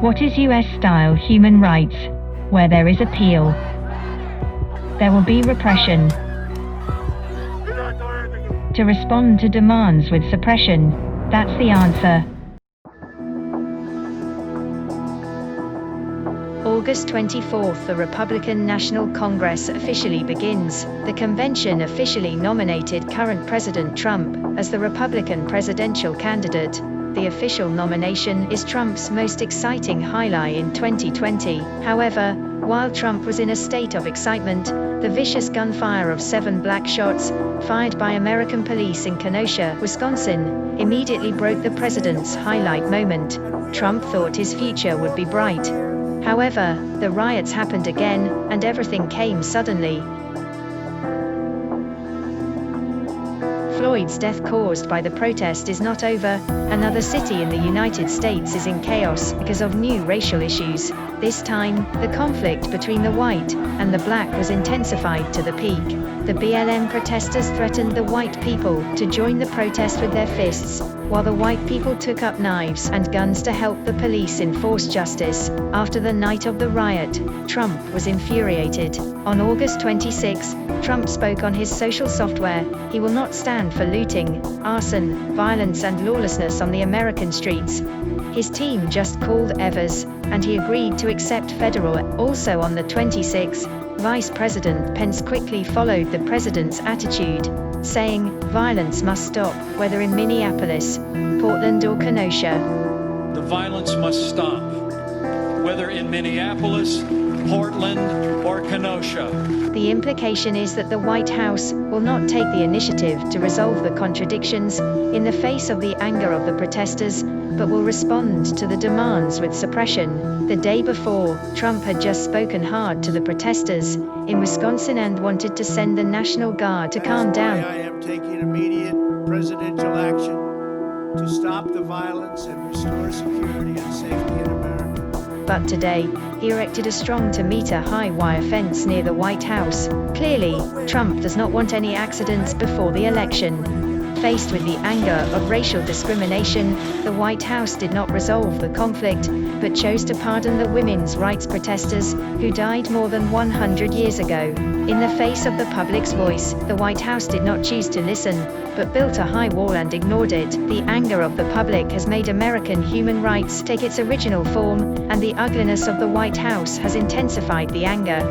What is US-style human rights? Where there is appeal, there will be repression. To respond to demands with suppression, that's the answer. August 24th, the Republican National Congress officially begins. The convention officially nominated current President Trump as the Republican presidential candidate. The official nomination is Trump's most exciting highlight in 2020. However, while Trump was in a state of excitement, the vicious gunfire of 7 black shots, fired by American police in Kenosha, Wisconsin, immediately broke the president's highlight moment. Trump thought his future would be bright. However, the riots happened again, and everything came suddenly. Floyd's death caused by the protest is not over. Another city in the United States is in chaos because of new racial issues. This time, the conflict between the white and the black was intensified to the peak. The BLM protesters threatened the white people to join the protest with their fists, while the white people took up knives and guns to help the police enforce justice. After the night of the riot, Trump was infuriated. On August 26, Trump spoke on his social software. He will not stand for looting, arson, violence and lawlessness on the American streets. His team just called Evers, and he agreed to accept federal. Also on the 26th, Vice President Pence quickly followed the president's attitude, saying, "Violence must stop, whether in Minneapolis, Portland or Kenosha. The violence must stop, whether in Minneapolis, Portland or Kenosha." The implication is that the White House will not take the initiative to resolve the contradictions in the face of the anger of the protesters, but will respond to the demands with suppression. The day before, Trump had just spoken hard to the protesters in Wisconsin and wanted to send the National Guard to calm down. I am taking immediate presidential action to stop the violence and restore security and safety in America. But today, he erected a strong-to-meter high wire fence near the White House. Clearly, Trump does not want any accidents before the election. Faced with the anger of racial discrimination, the White House did not resolve the conflict, but chose to pardon the women's rights protesters, who died more than 100 years ago. In the face of the public's voice, the White House did not choose to listen, but built a high wall and ignored it. The anger of the public has made American human rights take its original form, and the ugliness of the White House has intensified the anger.